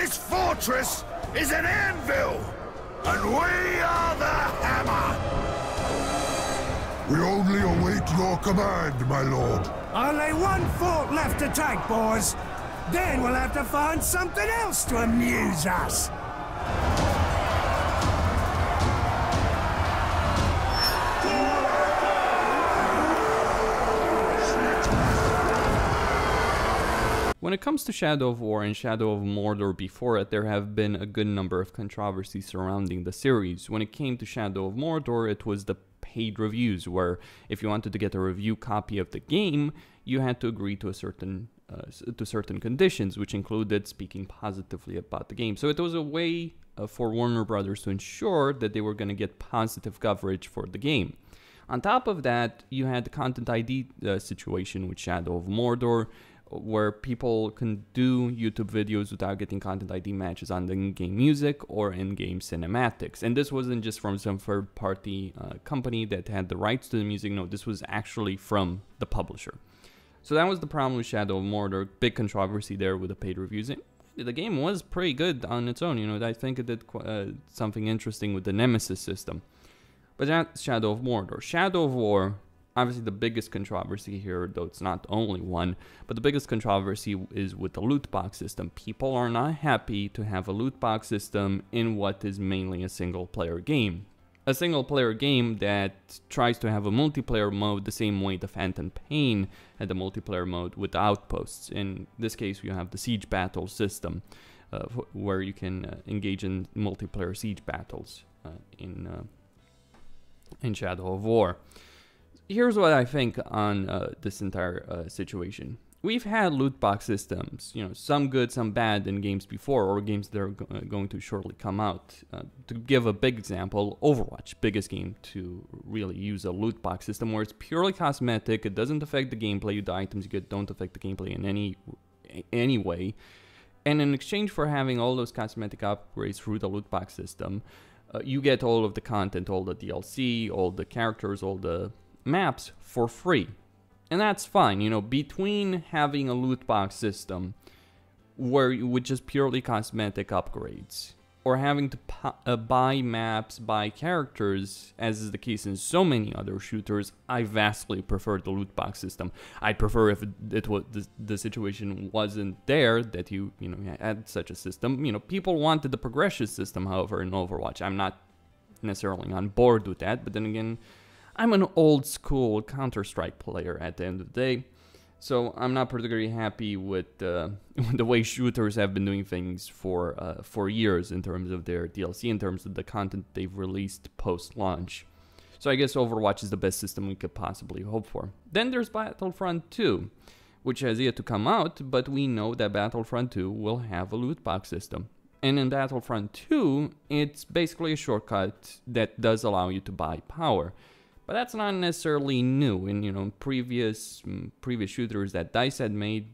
This fortress is an anvil, and we are the hammer! We only await your command, my lord. Only one fort left to take, boys. Then we'll have to find something else to amuse us. When it comes to Shadow of War and Shadow of Mordor before it, there have been a good number of controversies surrounding the series. When it came to Shadow of Mordor, it was the paid reviews, where if you wanted to get a review copy of the game, you had to agree to certain conditions, which included speaking positively about the game. So it was a way for Warner Brothers to ensure that they were going to get positive coverage for the game. On top of that, you had the Content ID situation with Shadow of Mordor, where people can do YouTube videos without getting Content ID matches on the in-game music or in-game cinematics. And this wasn't just from some third-party company that had the rights to the music. No, this was actually from the publisher. So that was the problem with Shadow of Mordor. Big controversy there with the paid reviews. The game was pretty good on its own. You know, I think it did something interesting with the Nemesis system. But that's Shadow of Mordor. Shadow of War, obviously the biggest controversy here, though it's not only one, but the biggest controversy is with the loot box system. People are not happy to have a loot box system in what is mainly a single player game. A single player game that tries to have a multiplayer mode the same way the Phantom Pain had the multiplayer mode with outposts. In this case, you have the siege battle system, where you can engage in multiplayer siege battles in Shadow of War. Here's what I think on this entire situation. We've had loot box systems, you know, some good, some bad in games before, or games that are going to shortly come out. To give a big example, Overwatch, biggest game to really use a loot box system where it's purely cosmetic. It doesn't affect the gameplay. The items you get don't affect the gameplay in any way. And in exchange for having all those cosmetic upgrades through the loot box system, you get all of the content, all the DLC, all the characters, all the maps for free. And that's fine, you know, between having a loot box system where you would just purely cosmetic upgrades, or having to buy maps, buy characters, as is the case in so many other shooters, I vastly prefer the loot box system. I'd prefer if it was the situation wasn't there, that you had such a system. You know, people wanted the progression system, however, in Overwatch. I'm not necessarily on board with that, but then again, I'm an old school Counter-Strike player at the end of the day, so I'm not particularly happy with the way shooters have been doing things for years in terms of their DLC, in terms of the content they've released post-launch. So I guess Overwatch is the best system we could possibly hope for. Then there's Battlefront 2, which has yet to come out, but we know that Battlefront 2 will have a loot box system. And in Battlefront 2, it's basically a shortcut that does allow you to buy power. But that's not necessarily new. In, you know, previous shooters that DICE had made,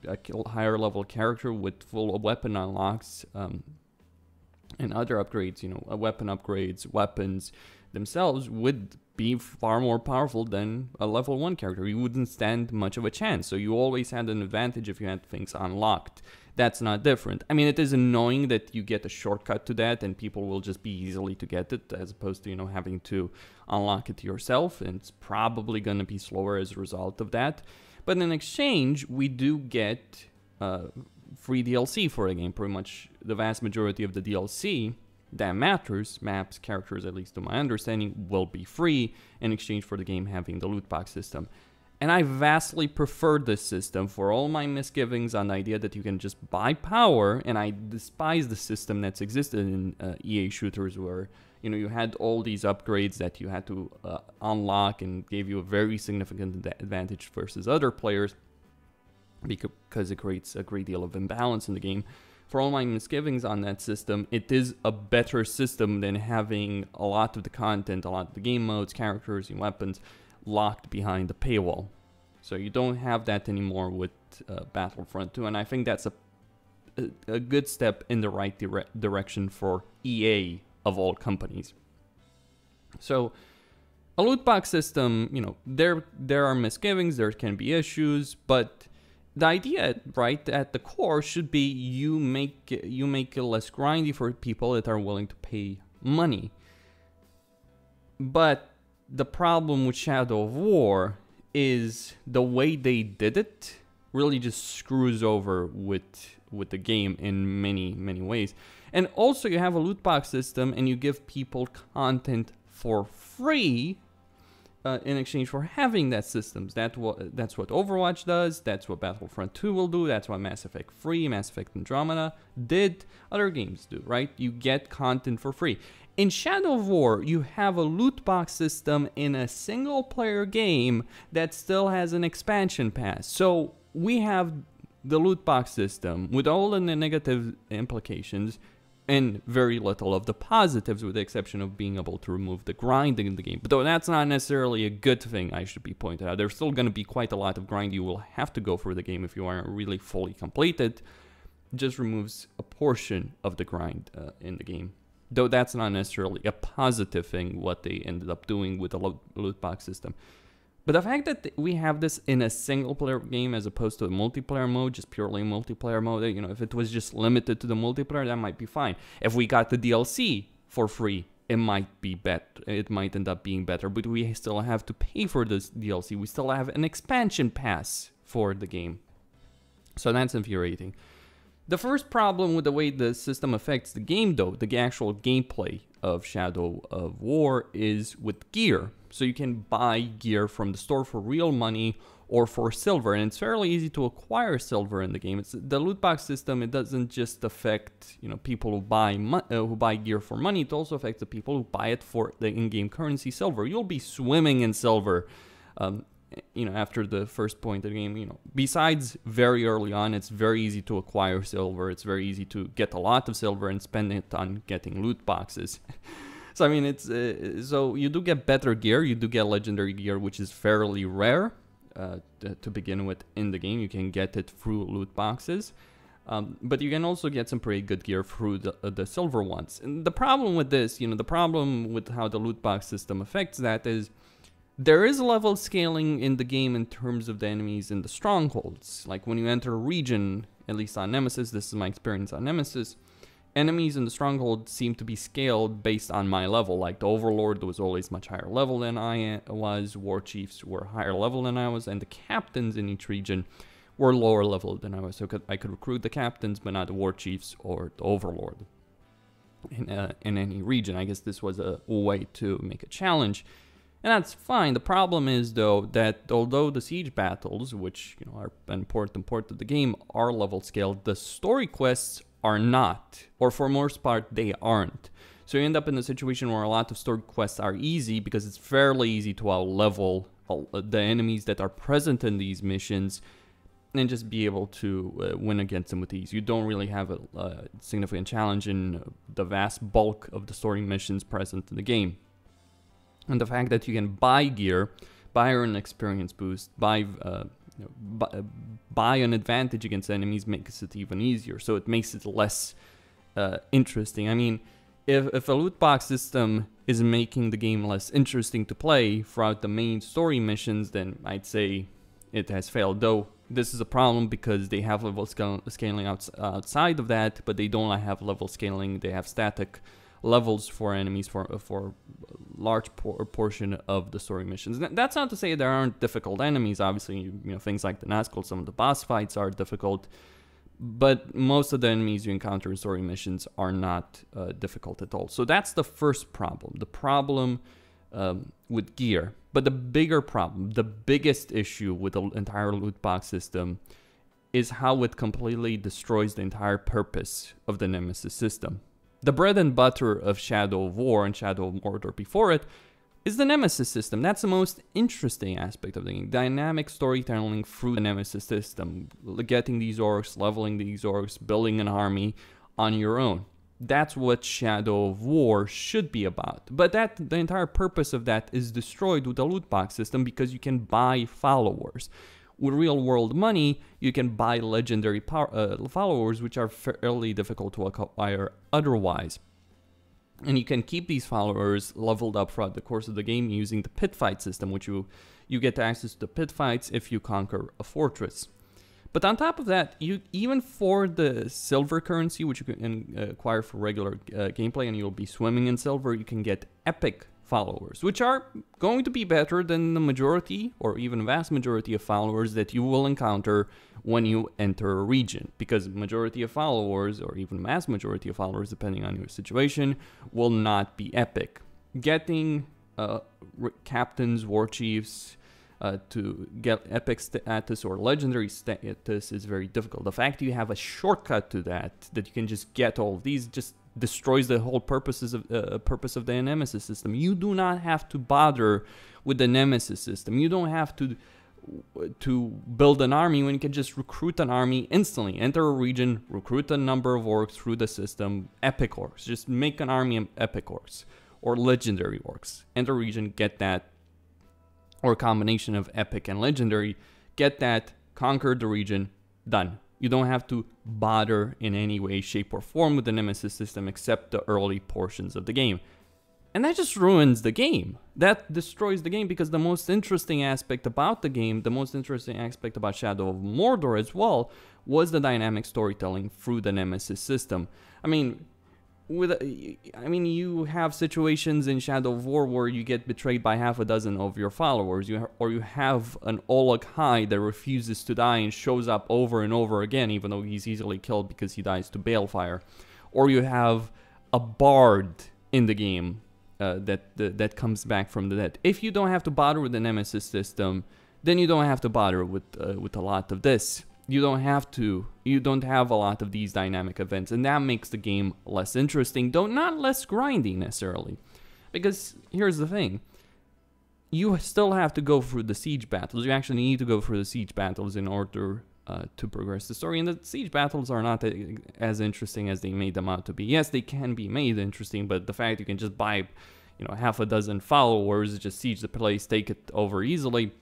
a higher level character with full weapon unlocks and other upgrades, you know, weapon upgrades, weapons themselves would be far more powerful than a level 1 character. You wouldn't stand much of a chance. So you always had an advantage if you had things unlocked. That's not different. I mean, it is annoying that you get a shortcut to that and people will just be easily to get it, as opposed to, you know, having to unlock it yourself, and it's probably going to be slower as a result of that. But in exchange, we do get free DLC for a game. Pretty much the vast majority of the DLC that matters, maps, characters, at least to my understanding, will be free in exchange for the game having the loot box system. And I vastly prefer this system for all my misgivings on the idea that you can just buy power, and I despise the system that's existed in EA shooters where, you know, you had all these upgrades that you had to unlock and gave you a very significant advantage versus other players because it creates a great deal of imbalance in the game. For all my misgivings on that system, it is a better system than having a lot of the content, a lot of the game modes, characters, and weapons locked behind the paywall. So you don't have that anymore with Battlefront 2, and I think that's a good step in the right direction for EA of all companies. So a loot box system, you know, there are misgivings, there can be issues, but the idea, right, at the core should be you make it less grindy for people that are willing to pay money. But the problem with Shadow of War is the way they did it really just screws over with the game in many ways. And also you have a loot box system and you give people content for free in exchange for having that systems. That's what Overwatch does, that's what Battlefront 2 will do, that's what Mass Effect 3, Mass Effect Andromeda did, other games do, right? You get content for free. In Shadow of War, you have a loot box system in a single player game that still has an expansion pass. So we have the loot box system with all the negative implications and very little of the positives, with the exception of being able to remove the grinding in the game. But though that's not necessarily a good thing, I should be pointed out. There's still going to be quite a lot of grind you will have to go through the game if you aren't really fully completed. It just removes a portion of the grind in the game. Though that's not necessarily a positive thing, what they ended up doing with the loot box system. But the fact that we have this in a single player game as opposed to a multiplayer mode, just purely multiplayer mode, you know, if it was just limited to the multiplayer, that might be fine. If we got the DLC for free, it might be better. It might end up being better, but we still have to pay for this DLC. We still have an expansion pass for the game. So that's infuriating. The first problem with the way the system affects the game, though, the actual gameplay of Shadow of War, is with gear. So you can buy gear from the store for real money or for silver, and it's fairly easy to acquire silver in the game. It's the loot box system. It doesn't just affect, you know, people who buy gear for money. It also affects the people who buy it for the in-game currency, silver. You'll be swimming in silver. You know, after the first point of the game, you know, besides very early on, it's very easy to acquire silver. It's very easy to get a lot of silver and spend it on getting loot boxes. So, I mean, it's so you do get better gear. You do get legendary gear, which is fairly rare to begin with in the game. You can get it through loot boxes. But you can also get some pretty good gear through the silver ones. And the problem with this, you know, the problem with how the loot box system affects that is, there is level scaling in the game in terms of the enemies in the strongholds. Like when you enter a region, at least on Nemesis, this is my experience on Nemesis, enemies in the stronghold seem to be scaled based on my level. Like the Overlord was always much higher level than I was, War Chiefs were higher level than I was, and the captains in each region were lower level than I was. So I could recruit the captains, but not the War Chiefs or the Overlord in any region. I guess this was a way to make a challenge. And that's fine. The problem is, though, that although the siege battles, which, you know, are an important part of the game, are level scaled, the story quests are not, or for most part, they aren't. So you end up in a situation where a lot of story quests are easy because it's fairly easy to out-level the enemies that are present in these missions and just be able to win against them with ease. You don't really have a significant challenge in the vast bulk of the story missions present in the game. And the fact that you can buy gear, buy an experience boost, buy an advantage against enemies makes it even easier. So it makes it less interesting. I mean, if a loot box system is making the game less interesting to play throughout the main story missions, then I'd say it has failed. Though this is a problem because they have level scaling outside of that, but they don't have level scaling. They have static levels for enemies for large portion of the story missions. That's not to say there aren't difficult enemies. Obviously, you know, things like the Nazgul, some of the boss fights are difficult, but most of the enemies you encounter in story missions are not difficult at all. So that's the first problem, the problem with gear. But the bigger problem, the biggest issue with the entire loot box system is how it completely destroys the entire purpose of the Nemesis system. The bread and butter of Shadow of War and Shadow of Mordor before it is the Nemesis system. That's the most interesting aspect of the game. Dynamic storytelling through the Nemesis system. Getting these orcs, leveling these orcs, building an army on your own. That's what Shadow of War should be about. But the entire purpose of that is destroyed with the loot box system because you can buy followers. With real-world money, you can buy legendary followers, which are fairly difficult to acquire otherwise. And you can keep these followers leveled up throughout the course of the game using the pit fight system, which you get access to the pit fights if you conquer a fortress. But on top of that, you even for the silver currency, which you can acquire for regular gameplay, and you'll be swimming in silver, you can get epic followers, which are going to be better than the majority or even vast majority of followers that you will encounter when you enter a region, because majority of followers or even mass majority of followers, depending on your situation, will not be epic. Getting captains, war chiefs to get epic status or legendary status is very difficult. The fact you have a shortcut to that you can just get all of these just destroys the whole purpose of the Nemesis system. You do not have to bother with the Nemesis system. You don't have to build an army when you can just recruit an army instantly. Enter a region, recruit a number of orcs through the system, epic orcs. Just make an army of epic orcs or legendary orcs. Enter a region, get that, or a combination of epic and legendary, get that, conquer the region, done. You don't have to bother in any way, shape, or form with the Nemesis system except the early portions of the game. And that just ruins the game. That destroys the game, because the most interesting aspect about the game, the most interesting aspect about Shadow of Mordor as well, was the dynamic storytelling through the Nemesis system. I mean, you have situations in Shadow of War where you get betrayed by half a dozen of your followers, or you have an Oleg High that refuses to die and shows up over and over again, even though he's easily killed because he dies to balefire. Or you have a bard in the game that comes back from the dead. If you don't have to bother with the Nemesis system, then you don't have to bother with a lot of this. You don't have a lot of these dynamic events, and that makes the game less interesting, though not less grindy necessarily. Because here's the thing, you still have to go through the siege battles. You actually need to go through the siege battles in order to progress the story, and the siege battles are not as interesting as they made them out to be. Yes, they can be made interesting, but the fact you can just buy, half a dozen followers, just siege the place, take it over easily,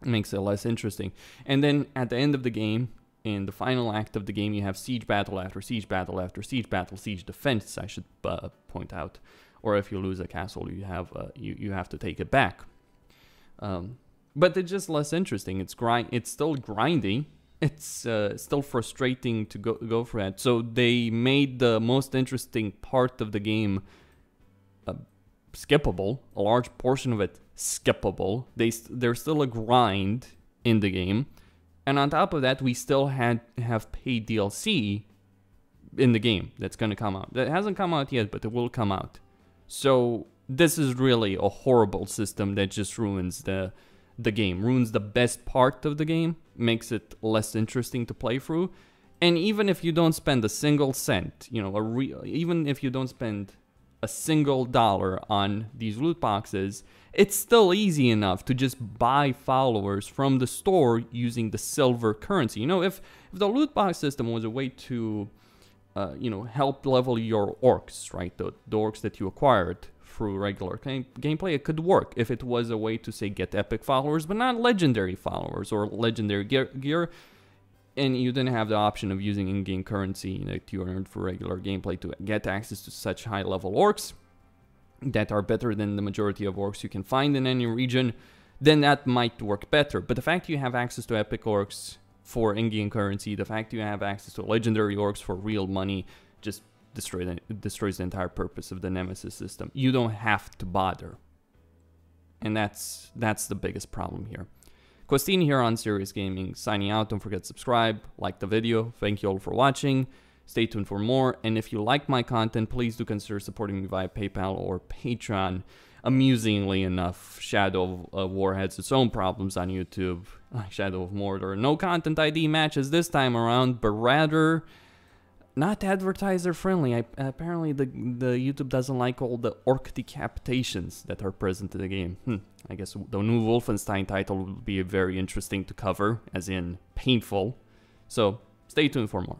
makes it less interesting. And then at the end of the game, in the final act of the game, you have siege battle after siege battle after siege battle, siege defense, I should point out. Or if you lose a castle, you have to take it back. But it's just less interesting. It's still grindy. It's still frustrating to go for that. So they made the most interesting part of the game skippable, a large portion of it skippable. There's still a grind in the game, and on top of that, we still have paid DLC in the game that's going to come out. That hasn't come out yet, but it will come out. So this is really a horrible system that just ruins the game, ruins the best part of the game, makes it less interesting to play through. And even if you don't spend a single cent, even if you don't spend a single dollar on these loot boxes, it's still easy enough to just buy followers from the store using the silver currency. If the loot box system was a way to, help level your orcs, right? The orcs that you acquired through regular gameplay, it could work. If it was a way to, say, get epic followers, but not legendary followers or legendary gear, and you didn't have the option of using in-game currency that you earned for regular gameplay to get access to such high-level orcs that are better than the majority of orcs you can find in any region, then that might work better. But the fact you have access to epic orcs for in-game currency, the fact you have access to legendary orcs for real money, just destroys the entire purpose of the Nemesis system. You don't have to bother. And that's the biggest problem here. Costin here on Serious Gaming, signing out. Don't forget to subscribe, like the video. Thank you all for watching. Stay tuned for more. And if you like my content, please do consider supporting me via PayPal or Patreon. Amusingly enough, Shadow of War has its own problems on YouTube. Shadow of Mordor, no content ID matches this time around, but rather not advertiser friendly. Apparently the YouTube doesn't like all the orc decapitations that are present in the game. I guess the new Wolfenstein title will be very interesting to cover, as in painful. So stay tuned for more.